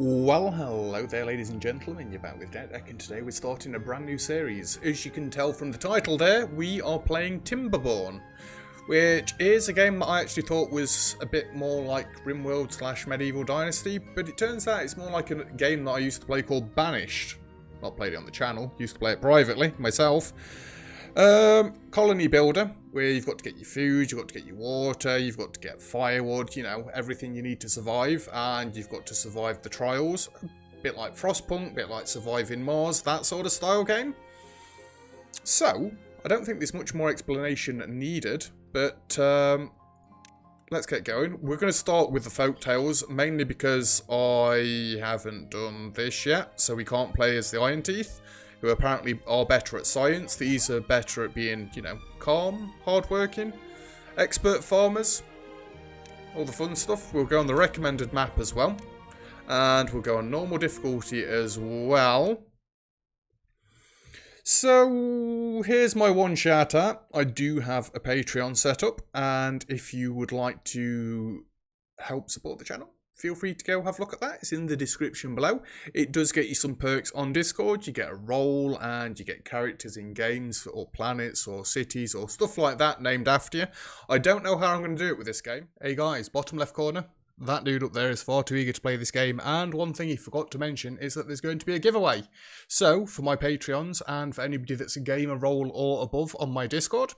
Well, hello there ladies and gentlemen, you're back with Deck, and today we're starting a brand new series. As you can tell from the title there, we are playing Timberborn, which is a game that I actually thought was a bit more like RimWorld / Medieval Dynasty, but it turns out it's more like a game that I used to play called Banished. Not played it on the channel, used to play it privately, myself. Colony builder, where you've got to get your food, you've got to get your water, you've got to get firewood, you know, everything you need to survive, and you've got to survive the trials. A bit like Frostpunk, a bit like Surviving Mars, that sort of style game. So, I don't think there's much more explanation needed, but let's get going. We're going to start with the folk tales, mainly because I haven't done this yet, so we can't play as the Iron Teeth, who apparently are better at science. These are better at being, you know, calm, hardworking, expert farmers, all the fun stuff. We'll go on the recommended map as well, and we'll go on normal difficulty as well. So, here's my one shout out. I do have a Patreon set up, and if you would like to help support the channel, feel free to go have a look at that. It's in the description below. It does get you some perks on Discord. You get a role and you get characters in games or planets or cities or stuff like that named after you. I don't know how I'm going to do it with this game. Hey guys, bottom left corner. That dude up there is far too eager to play this game, and one thing he forgot to mention is that there's going to be a giveaway. So, for my Patreons and for anybody that's a gamer role or above on my Discord,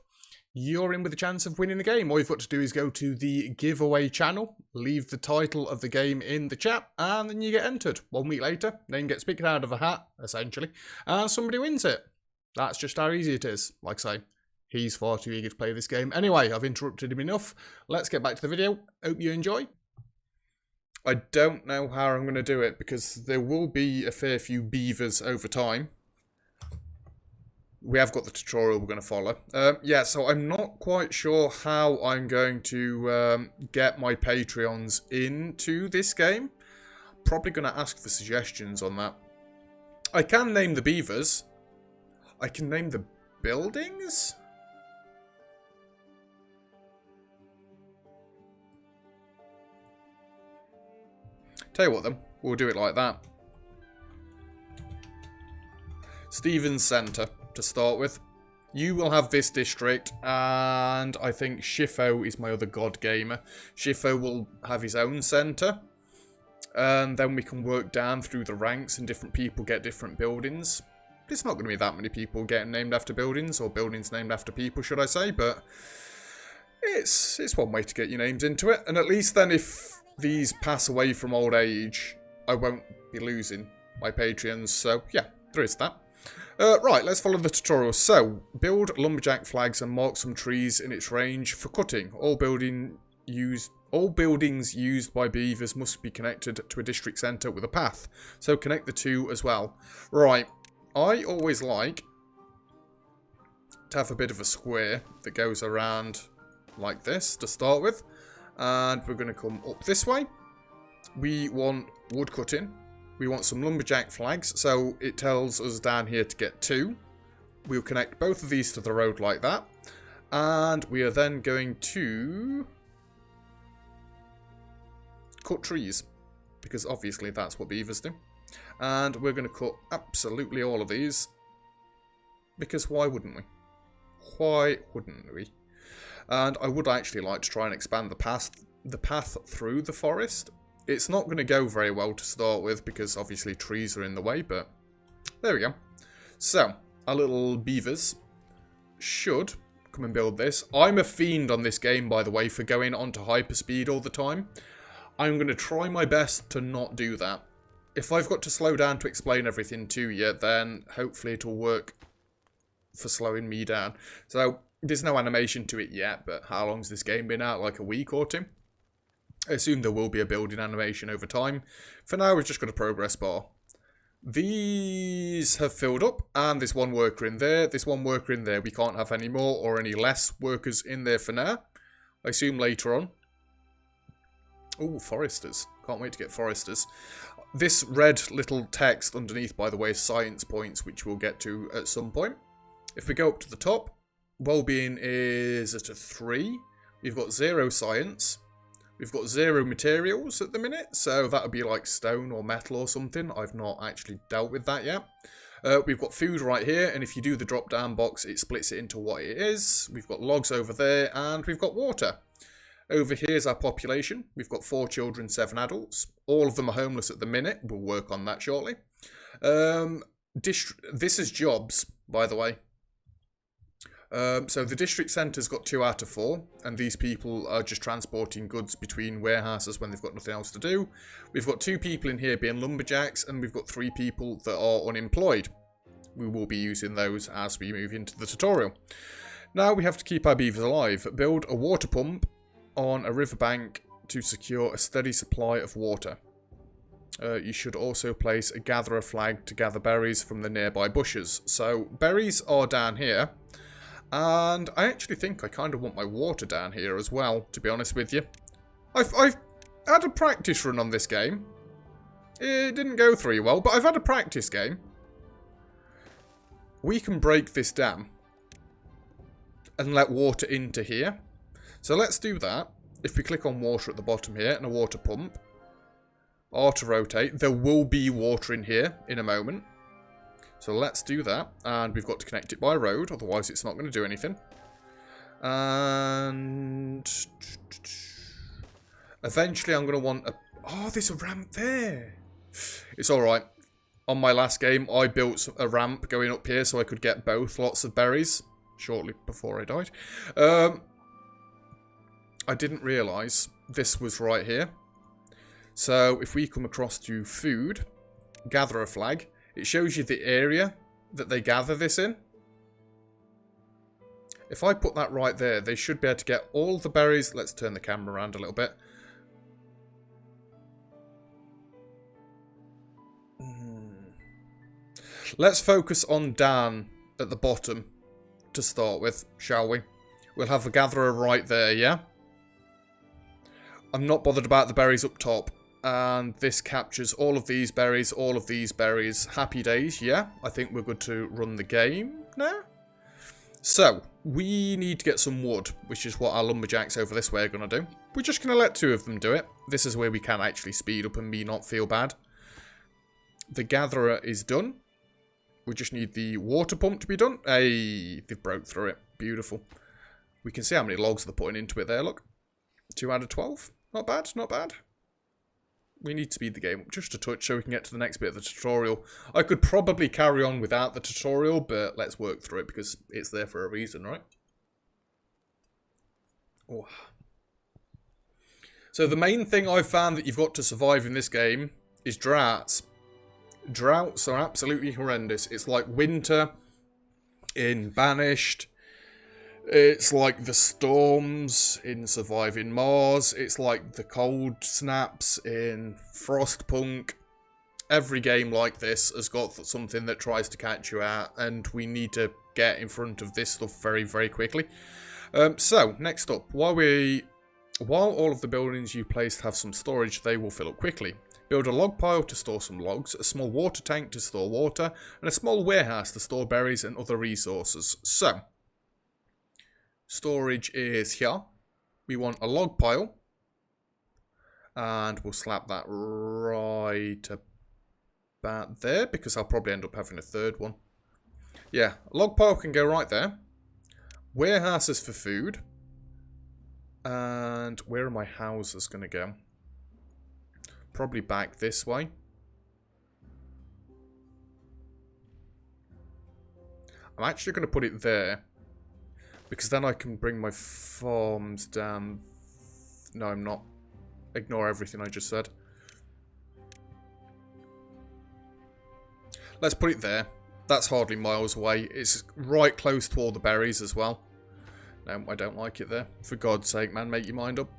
you're in with a chance of winning the game. All you've got to do is go to the giveaway channel, leave the title of the game in the chat, and then you get entered. 1 week later, name gets picked out of a hat, essentially, and somebody wins it. That's just how easy it is. Like I say, he's far too eager to play this game. Anyway, I've interrupted him enough. Let's get back to the video. Hope you enjoy. I don't know how I'm going to do it, because there will be a fair few beavers over time. We have got the tutorial we're going to follow. Yeah, so I'm not quite sure how I'm going to get my Patreons into this game. Probably going to ask for suggestions on that. I can name the beavers. I can name the buildings? Tell you what then, we'll do it like that. Stevens Centre, to start with. You will have this district, and I think Shifo is my other god gamer. Shifo will have his own centre, and then we can work down through the ranks and different people get different buildings. There's not going to be that many people getting named after buildings, or buildings named after people, should I say, but it's one way to get your names into it, and at least then if these pass away from old age, I won't be losing my Patreons, so yeah, there is that. Right, let's follow the tutorial. So, build lumberjack flags and mark some trees in its range for cutting. All buildings used by beavers must be connected to a district centre with a path. So connect the two as well. Right, I always like to have a bit of a square that goes around like this to start with. And we're going to come up this way. We want wood cutting. We want some lumberjack flags, so it tells us down here to get 2. We'll connect both of these to the road like that. And we are then going to cut trees, because obviously that's what beavers do. And we're going to cut absolutely all of these, because why wouldn't we? Why wouldn't we? And I would actually like to try and expand the path through the forest. It's not going to go very well to start with, because obviously trees are in the way, but there we go. So, our little beavers should come and build this. I'm a fiend on this game, by the way, for going onto hyperspeed all the time. I'm going to try my best to not do that. If I've got to slow down to explain everything to you, then hopefully it'll work for slowing me down. So, there's no animation to it yet, but how long's this game been out? Like a week or two? I assume there will be a building animation over time. For now, we've just got a progress bar. These have filled up, and there's one worker in there. There's one worker in there. We can't have any more or any less workers in there for now. I assume later on. Oh, foresters. Can't wait to get foresters. This red little text underneath, by the way, is science points, which we'll get to at some point. If we go up to the top, well-being is at a 3. We've got 0 science. We've got 0 materials at the minute, so that would be like stone or metal or something. I've not actually dealt with that yet. We've got food right here, and if you do the drop down box, it splits it into what it is. We've got logs over there, and we've got water. Over here is our population. We've got 4 children, 7 adults. All of them are homeless at the minute. We'll work on that shortly. This is jobs, by the way. So the district centre's got 2 out of 4, and these people are just transporting goods between warehouses when they've got nothing else to do. We've got 2 people in here being lumberjacks, and we've got 3 people that are unemployed. We will be using those as we move into the tutorial. Now we have to keep our beavers alive. Build a water pump on a riverbank to secure a steady supply of water. You should also place a gatherer flag to gather berries from the nearby bushes. So berries are down here. And I actually think I kind of want my water down here as well, to be honest with you. I've had a practice run on this game. It didn't go through well, but I've had a practice game. We can break this dam and let water into here. So let's do that. If we click on water at the bottom here and a water pump, auto rotate, there will be water in here in a moment. So let's do that, and we've got to connect it by road, otherwise it's not going to do anything. And eventually I'm going to want a... Oh, there's a ramp there. It's alright. On my last game, I built a ramp going up here so I could get both lots of berries, shortly before I died. I didn't realise this was right here. So if we come across to food, gather a flag, it shows you the area that they gather this in. If I put that right there, they should be able to get all the berries. Let's turn the camera around a little bit. Let's focus on Dan at the bottom to start with, shall we? We'll have a gatherer right there, yeah? I'm not bothered about the berries up top. And this captures all of these berries, all of these berries. Happy days, yeah. I think we're good to run the game now. So, we need to get some wood, which is what our lumberjacks over this way are going to do. We're just going to let 2 of them do it. This is where we can actually speed up and me not feel bad. The gatherer is done. We just need the water pump to be done. Hey, they've broke through it. Beautiful. We can see how many logs they're putting into it there, look. 2 out of 12. Not bad, not bad. We need to speed the game up just a touch so we can get to the next bit of the tutorial. I could probably carry on without the tutorial, but let's work through it because it's there for a reason, right? Oh. So the main thing I've found that you've got to survive in this game is droughts. Droughts are absolutely horrendous. It's like winter in Banished. It's like the storms in Surviving Mars. It's like the cold snaps in Frostpunk. Every game like this has got something that tries to catch you out, and we need to get in front of this stuff very, very quickly. So, next up, while all of the buildings you placed have some storage, they will fill up quickly. Build a log pile to store some logs, a small water tank to store water, and a small warehouse to store berries and other resources. So, storage is here. We want a log pile. And we'll slap that right about there, because I'll probably end up having a third one. Yeah, a log pile can go right there. Warehouses for food. And where are my houses going to go? Probably back this way. I'm actually going to put it there, because then I can bring my farms down. No, I'm not. Ignore everything I just said. Let's put it there. That's hardly miles away. It's right close to all the berries as well. No, I don't like it there. For God's sake, man, make your mind up.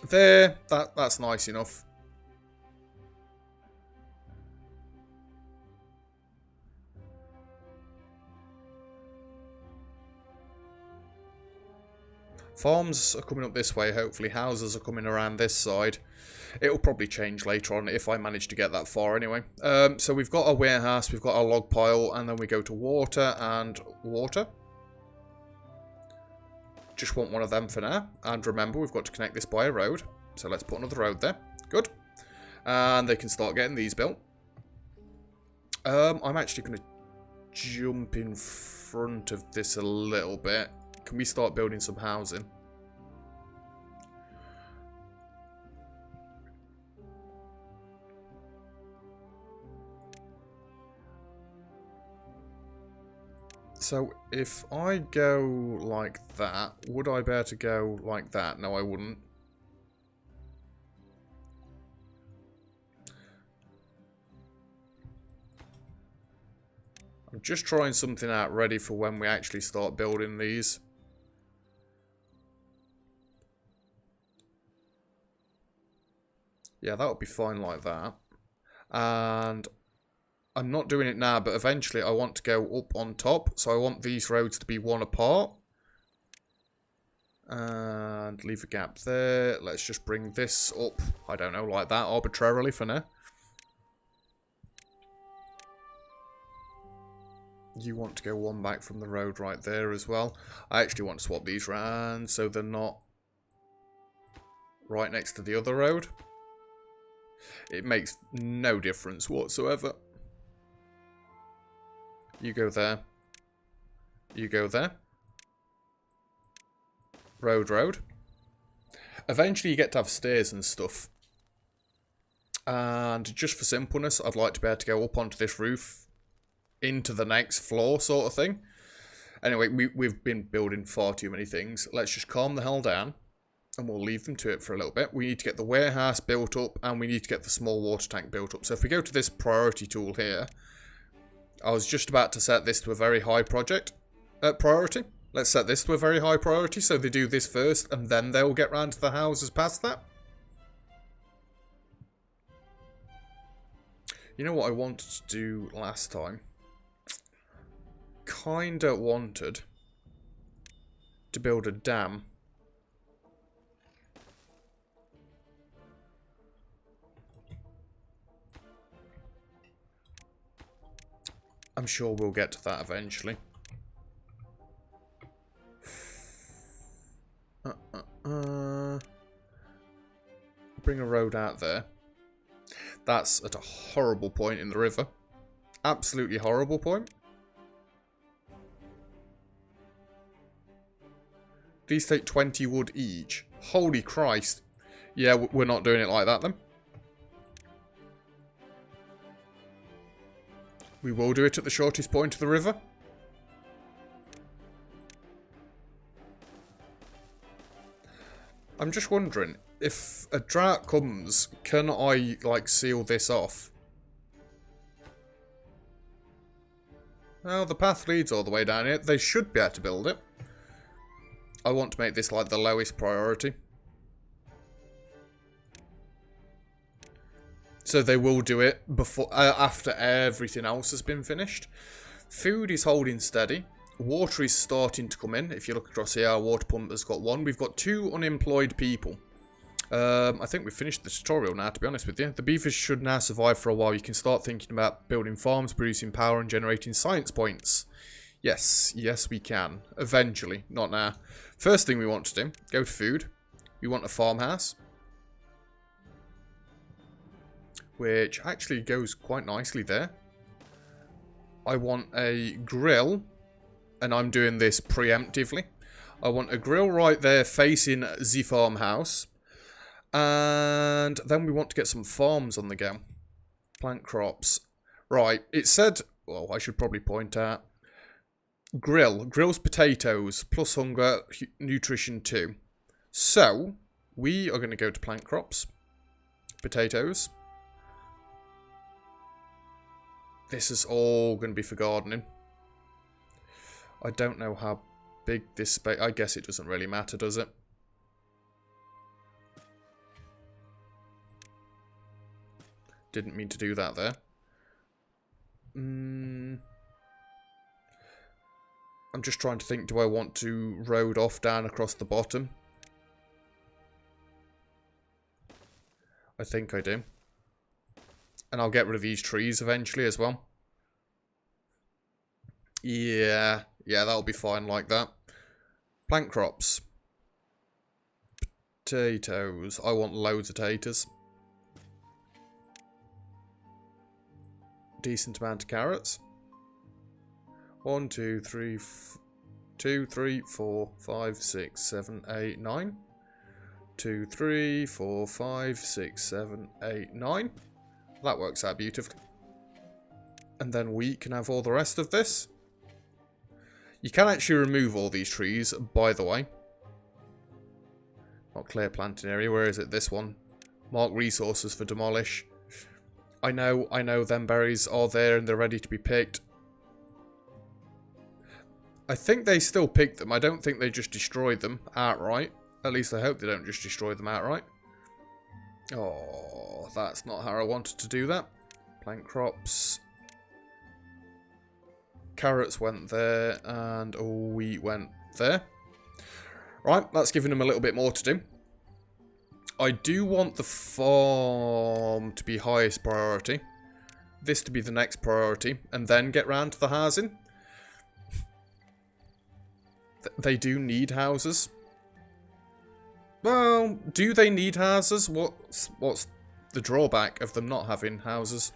There. That's nice enough. Farms are coming up this way, hopefully. Houses are coming around this side. It'll probably change later on if I manage to get that far anyway. So we've got our warehouse, we've got our log pile, and then we go to water and water. Just want one of them for now. And remember, we've got to connect this by a road. So let's put another road there. Good. And they can start getting these built. I'm actually going to jump in front of this a little bit. Can we start building some housing? So if I go like that, would I be able to go like that? No, I wouldn't. I'm just trying something out ready for when we actually start building these. Yeah, that would be fine like that. And I'm not doing it now, but eventually I want to go up on top. So I want these roads to be one apart. And leave a gap there. Let's just bring this up, I don't know, like that arbitrarily for now. You want to go one back from the road right there as well. I actually want to swap these around so they're not right next to the other road. It makes no difference whatsoever. You go there. You go there. Road, road. Eventually you get to have stairs and stuff. And just for simpleness, I'd like to be able to go up onto this roof into the next floor sort of thing. Anyway, we've been building far too many things. Let's just calm the hell down and we'll leave them to it for a little bit. We need to get the warehouse built up and we need to get the small water tank built up. So if we go to this priority tool here, I was just about to set this to a very high priority. Let's set this to a very high priority so they do this first and then they'll get round to the houses past that. You know what I wanted to do last time? Kinda wanted to build a dam. I'm sure we'll get to that eventually. Bring a road out there. That's at a horrible point in the river. Absolutely horrible point. These take 20 wood each. Holy Christ. Yeah, we're not doing it like that then. We will do it at the shortest point of the river. I'm just wondering, if a drought comes, can I, like, seal this off? Well, the path leads all the way down here. They should be able to build it. I want to make this like the lowest priority. So they will do it before, after everything else has been finished. Food is holding steady. Water is starting to come in. If you look across here, our water pump has got one. We've got 2 unemployed people. I think we've finished the tutorial now, to be honest with you. The beavers should now survive for a while. You can start thinking about building farms, producing power and generating science points. Yes, yes we can. Eventually, not now. First thing we want to do, go to food. We want a farmhouse. Which actually goes quite nicely there. I want a grill. And I'm doing this preemptively. I want a grill right there facing the farmhouse. And then we want to get some farms on the go. Plant crops. Right, it said, well, I should probably point out. Grills potatoes, plus hunger, nutrition 2. So, we are going to go to plant crops. Potatoes. This is all going to be for gardening. I don't know how big this space... I guess it doesn't really matter, does it? Didn't mean to do that there. I'm just trying to think, do I want to road off down across the bottom? I think I do. And I'll get rid of these trees eventually as well. Yeah, that'll be fine like that. Plant crops. Potatoes. I want loads of taters. Decent amount of carrots. 1, 2, 3, 2, 3, 4, 5, 6, 7, 8, 9. 2, 3, 4, 5, 6, 7, 8, 9. That works out beautifully. And then we can have all the rest of this. You can actually remove all these trees, by the way. Not clear planting area. Where is it? This one. Mark resources for demolish. I know them berries are there and they're ready to be picked. I think they still pick them. I don't think they just destroy them outright. At least I hope they don't just destroy them outright. Oh, that's not how I wanted to do that. Plant crops. Carrots went there and wheat went there. Right, that's giving them a little bit more to do. I do want the farm to be highest priority. This to be the next priority. And then get round to the housing. They do need houses. Well, do they need houses? What's the drawback of them not having houses?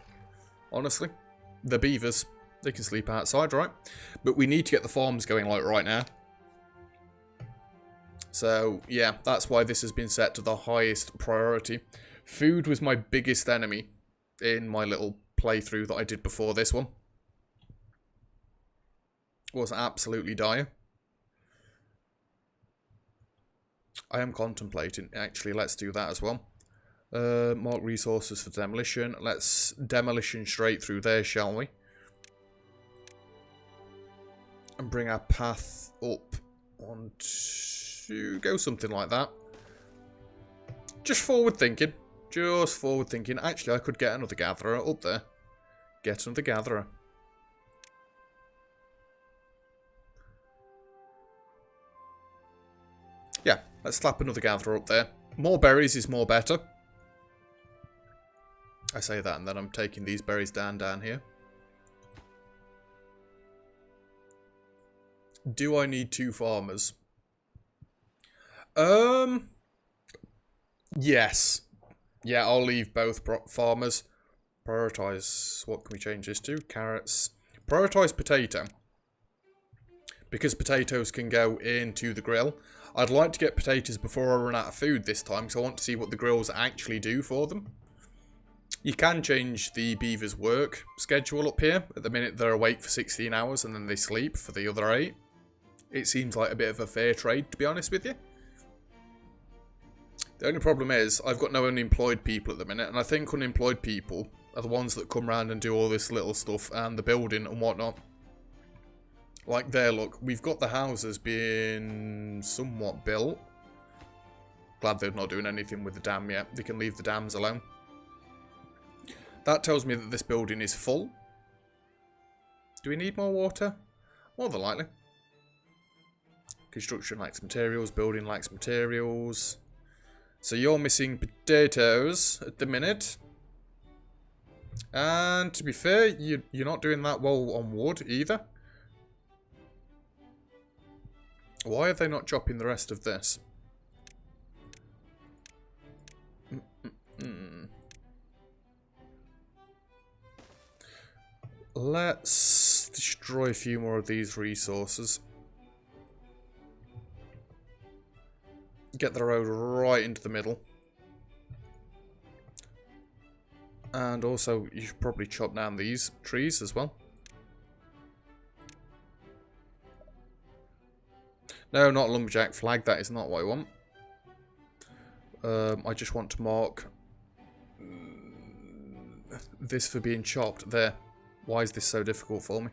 Honestly. The beavers. They can sleep outside, right? But we need to get the farms going like right now. So, yeah, that's why this has been set to the highest priority. Food was my biggest enemy in my little playthrough that I did before this one. It was absolutely dire. I am contemplating. Actually, let's do that as well. Mark resources for demolition. Let's demolition straight through there, shall we? And bring our path up on to go something like that. Just forward thinking. Just forward thinking. Actually, I could get another gatherer up there. Get another gatherer. Yeah, let's slap another gatherer up there. More berries is more better. I say that and then I'm taking these berries down here. Do I need 2 farmers? Yes. Yeah, I'll leave both farmers. Prioritize. What can we change this to? Carrots. Prioritize potato. Because potatoes can go into the grill. I'd like to get potatoes before I run out of food this time, because I want to see what the grills actually do for them. You can change the beavers' work schedule up here. At the minute, they're awake for 16 hours and then they sleep for the other 8. It seems like a bit of a fair trade, to be honest with you. The only problem is, I've got no unemployed people at the minute, and I think unemployed people are the ones that come around and do all this little stuff and the building and whatnot. Like there, look, we've got the houses being somewhat built. Glad they're not doing anything with the dam yet. They can leave the dams alone. That tells me that this building is full. Do we need more water? More than likely. Construction lacks materials, building lacks materials. So you're missing potatoes at the minute. And to be fair, you're not doing that well on wood either. Why are they not chopping the rest of this? Let's destroy a few more of these resources. Get the road right into the middle. And also, you should probably chop down these trees as well. No, not lumberjack flag. That is not what I want. I just want to mark this for being chopped. There. Why is this so difficult for me?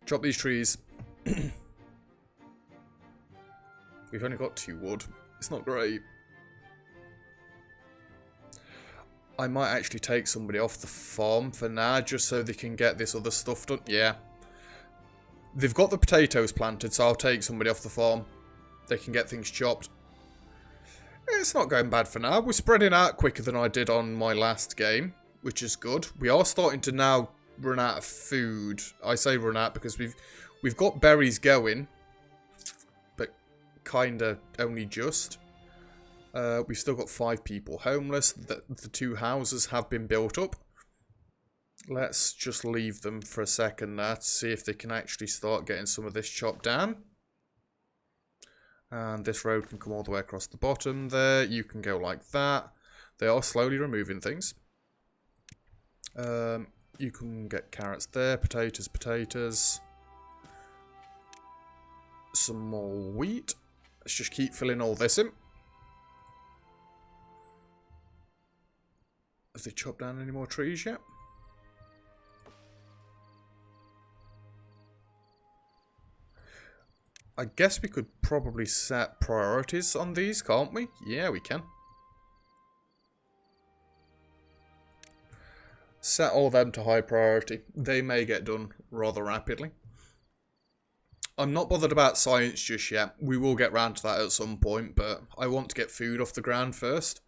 Chop these trees. We've only got 2 wood. It's not great. I might actually take somebody off the farm for now, just so they can get this other stuff done. Yeah. They've got the potatoes planted, so I'll take somebody off the farm. They can get things chopped. It's not going bad for now. We're spreading out quicker than I did on my last game, which is good. We are starting to now run out of food. I say run out because we've got berries going, but kind of only just. We've still got 5 people homeless. The 2 houses have been built up. Let's just leave them for a second now to see if they can actually start getting some of this chopped down. And this road can come all the way across the bottom there. You can go like that. They are slowly removing things. You can get carrots there, potatoes. Some more wheat. Let's just keep filling all this in. Have they chopped down any more trees yet? I guess we could probably set priorities on these, can't we? Yeah, we can. Set all of them to high priority. They may get done rather rapidly. I'm not bothered about science just yet. We will get round to that at some point, but I want to get food off the ground first.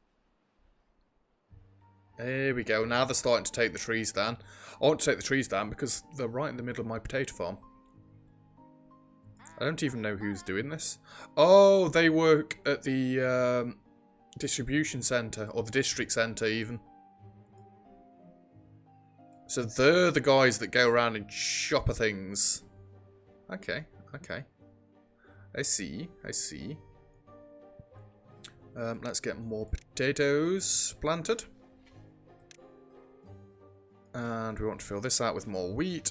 There we go. Now they're starting to take the trees down. I want to take the trees down because they're right in the middle of my potato farm. I don't even know who's doing this. Oh, they work at the distribution centre, or the district centre even. So they're the guys that go around and shop things. Okay, okay. I see. Let's get more potatoes planted. And we want to fill this out with more wheat.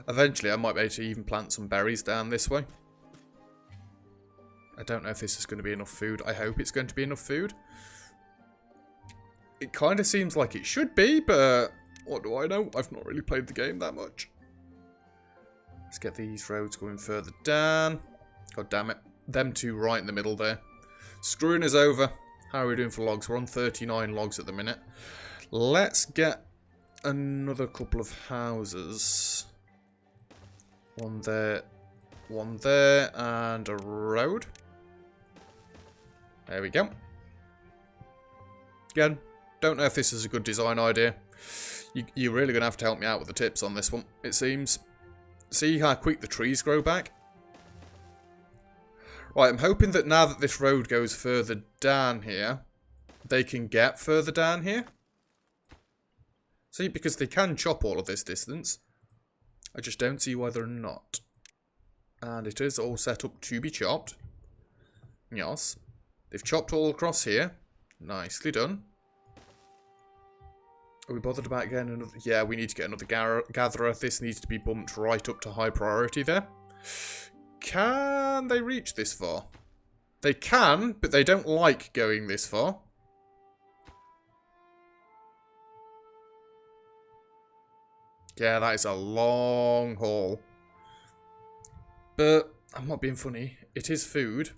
Eventually, I might be able to even plant some berries down this way. I don't know if this is going to be enough food. I hope it's going to be enough food. It kind of seems like it should be, but what do I know? I've not really played the game that much. Let's get these roads going further down. God damn it. Them two right in the middle there. Screwing us over. How are we doing for logs? We're on 39 logs at the minute. Let's get another couple of houses. One there, and a road. There we go. Again, don't know if this is a good design idea. You're really going to have to help me out with the tips on this one, it seems. See how quick the trees grow back? Right, I'm hoping that now that this road goes further down here, they can get further down here. See, because they can chop all of this distance. I just don't see why they're not. And it is all set up to be chopped. Yes. They've chopped all across here. Nicely done. Are we bothered about getting another? Yeah, we need to get another gatherer. This needs to be bumped right up to high priority there. Can they reach this far? They can, but they don't like going this far. Yeah, that is a long haul. But I'm not being funny. It is food.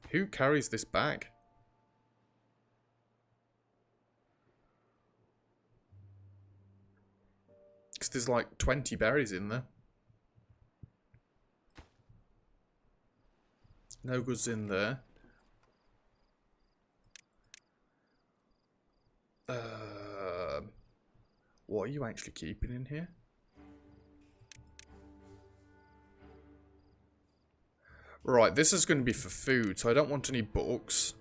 Who carries this bag? Because there's like 20 berries in there. No goods in there. What are you actually keeping in here? Right, this is going to be for food, so I don't want any books.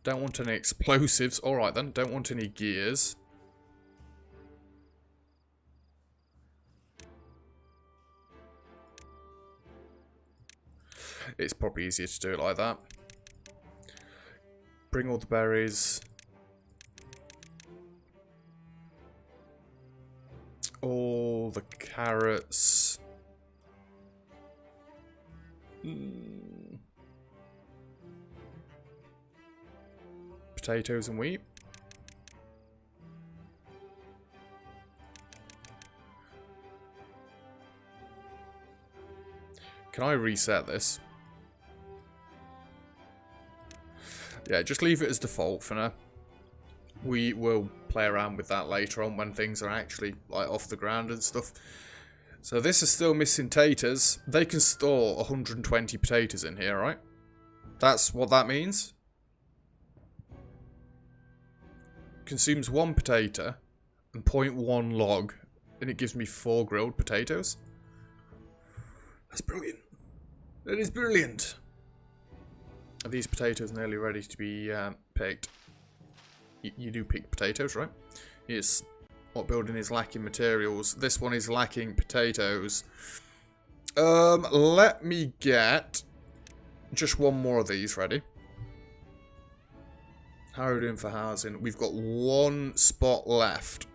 Don't want any explosives. Alright then, don't want any gears. It's probably easier to do it like that. Bring all the berries. All the carrots. Potatoes and wheat. Can I reset this? Yeah, just leave it as default for now. We will play around with that later on when things are actually like off the ground and stuff. So this is still missing taters. They can store 120 potatoes in here, right? That's what that means. Consumes 1 potato and 0.1 log And it gives me 4 grilled potatoes. That's brilliant. That is brilliant. Are these potatoes nearly ready to be picked? You do pick potatoes, right? Yes. What building is lacking materials? This one is lacking potatoes. Let me get just one more of these ready. How are we doing for housing? We've got 1 spot left.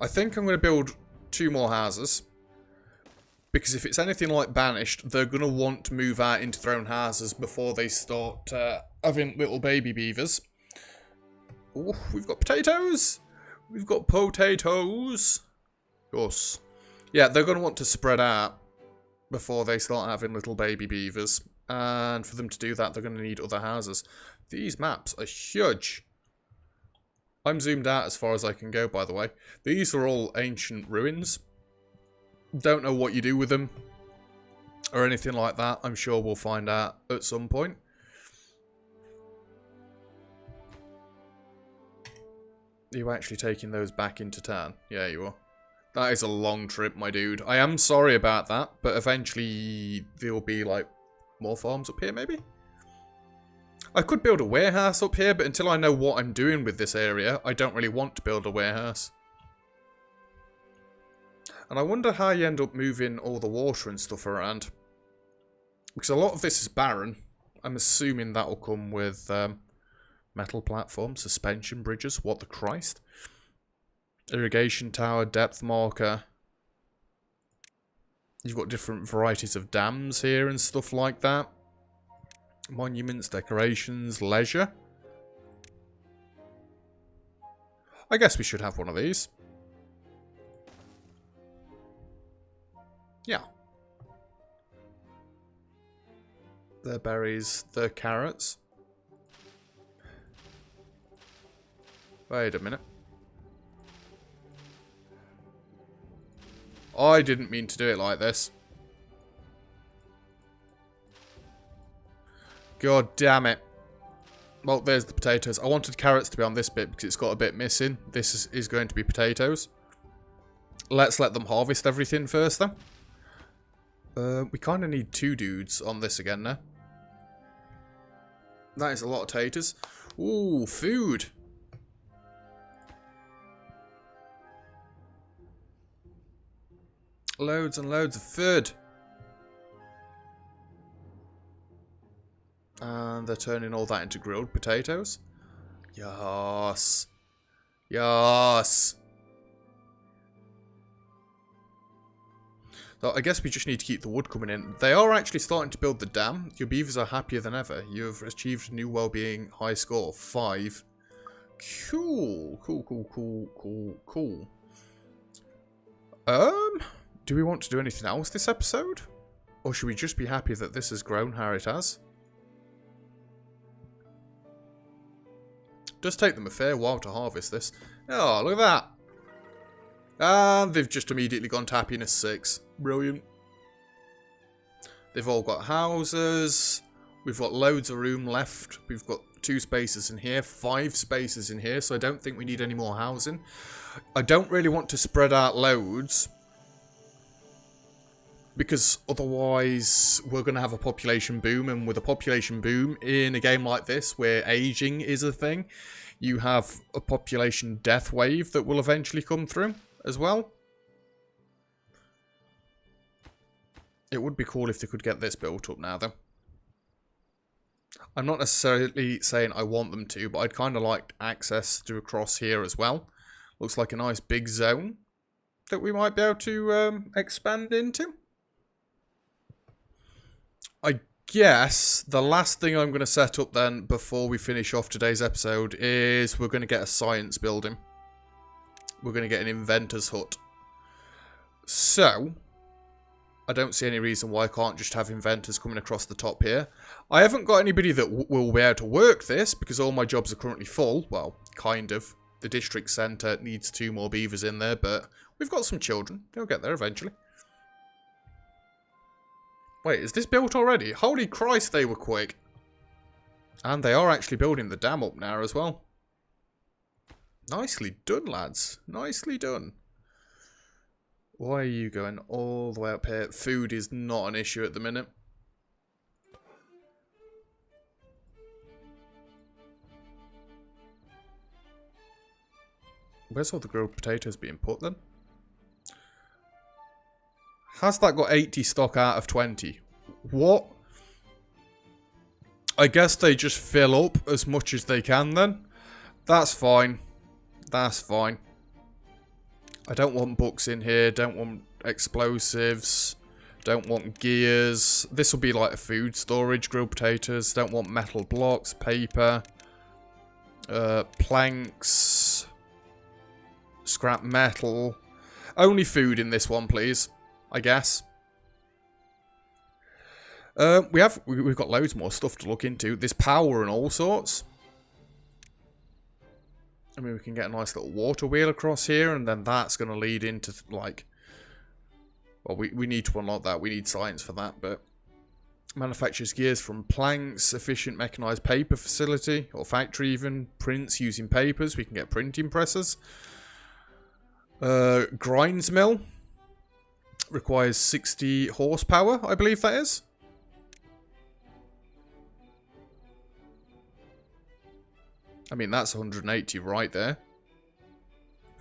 I think I'm going to build 2 more houses. Because if it's anything like Banished, they're going to want to move out into their own houses before they start having little baby beavers. Oh, we've got potatoes! We've got potatoes! Yes. Yeah, they're going to want to spread out before they start having little baby beavers. And for them to do that, they're going to need other houses. These maps are huge. I'm zoomed out as far as I can go, by the way. These are all ancient ruins. Don't know what you do with them or anything like that. I'm sure we'll find out at some point. Are you actually taking those back into town? Yeah, you are. That is a long trip, my dude. I am sorry about that, but eventually there'll be, like, more farms up here, maybe? I could build a warehouse up here, but until I know what I'm doing with this area, I don't really want to build a warehouse. And I wonder how you end up moving all the water and stuff around. Because a lot of this is barren. I'm assuming that'll come with metal platforms, suspension bridges. What the Christ? Irrigation tower, depth marker. You've got different varieties of dams here and stuff like that. Monuments, decorations, leisure. I guess we should have one of these. Yeah. They're berries, they're carrots. Wait a minute. I didn't mean to do it like this. God damn it. Well, there's the potatoes. I wanted carrots to be on this bit because it's got a bit missing. This is going to be potatoes. Let's let them harvest everything first, then. We kind of need 2 dudes on this again now. That is a lot of taters. Ooh, food. Loads and loads of food. And they're turning all that into grilled potatoes. Yes. Yes. So I guess we just need to keep the wood coming in. They are actually starting to build the dam. Your beavers are happier than ever. You've achieved a new well-being high score of 5. Cool. Cool, cool, cool, cool, cool. Do we want to do anything else this episode? Or should we just be happy that this has grown how it has? Does take them a fair while to harvest this. Oh, look at that. And they've just immediately gone to happiness 6. Brilliant. They've all got houses. We've got loads of room left. We've got 2 spaces in here, 5 spaces in here, so I don't think we need any more housing. I don't really want to spread out loads, because otherwise we're going to have a population boom, and with a population boom in a game like this where aging is a thing, you have a population death wave that will eventually come through as well. It would be cool if they could get this built up now, though. I'm not necessarily saying I want them to, but I'd kind of like access to across here as well. Looks like a nice big zone that we might be able to expand into. I guess the last thing I'm going to set up then before we finish off today's episode is we're going to get a science building. We're going to get an inventor's hut. So, I don't see any reason why I can't just have inventors coming across the top here. I haven't got anybody that will be able to work this because all my jobs are currently full. Well, kind of. The district centre needs 2 more beavers in there, but we've got some children. They'll get there eventually. Wait, is this built already? Holy Christ, they were quick. And they are actually building the dam up now as well. Nicely done, lads. Nicely done. Why are you going all the way up here? Food is not an issue at the minute. Where's all the grilled potatoes being put then? Has that got 80 stock out of 20? What? I guess they just fill up as much as they can then. That's fine. That's fine. I don't want books in here. Don't want explosives. Don't want gears. This will be like a food storage. Grilled potatoes. Don't want metal blocks. Paper. Planks. Scrap metal. Only food in this one, please. I guess. We've got loads more stuff to look into. There's power and all sorts. I mean, we can get a nice little water wheel across here, and then that's going to lead into, like... Well, we need to unlock that. We need science for that, but... Manufactures gears from planks, efficient mechanized paper facility, or factory even. Prints using papers. We can get printing presses. Grinds mill. Requires 60 horsepower, I believe that is. I mean, that's 180 right there.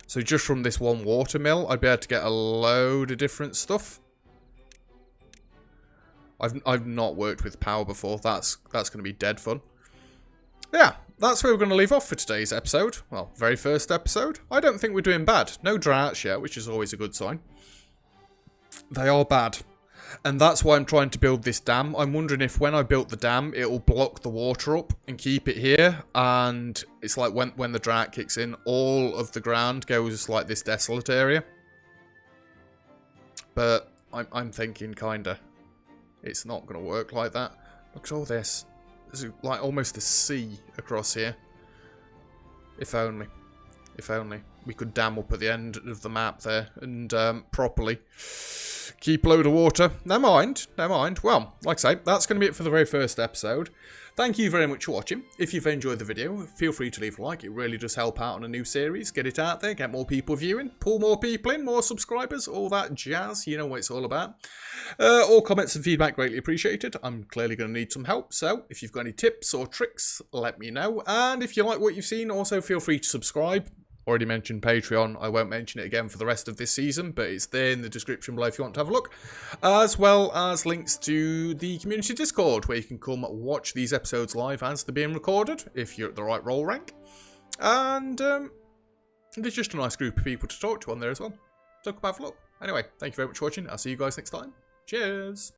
So just from this one water mill, I'd be able to get a load of different stuff. I've not worked with power before. That's going to be dead fun. Yeah, that's where we're going to leave off for today's episode. Well, very first episode. I don't think we're doing bad. No droughts yet, which is always a good sign. They are bad. And that's why I'm trying to build this dam. I'm wondering if when I built the dam, it will block the water up and keep it here. And it's like when the drought kicks in, all of the ground goes like this desolate area. But I'm thinking kinda, it's not going to work like that. Look at all this. There's like almost a sea across here. If only. If only. We could dam up at the end of the map there and properly keep a load of water. Never mind. Never mind. Well, like I say, that's going to be it for the very first episode. Thank you very much for watching. If you've enjoyed the video, feel free to leave a like. It really does help out on a new series. Get it out there, get more people viewing, pull more people in, more subscribers, all that jazz. You know what it's all about. All comments and feedback greatly appreciated. I'm clearly going to need some help, so if you've got any tips or tricks, let me know. And if you like what you've seen, also feel free to subscribe. Already mentioned Patreon. I won't mention it again for the rest of this season, but it's there in the description below if you want to have a look. As well as links to the community Discord, where you can come watch these episodes live as they're being recorded, if you're at the right role rank. And there's just a nice group of people to talk to on there as well. So come have a look. Anyway, thank you very much for watching. I'll see you guys next time. Cheers!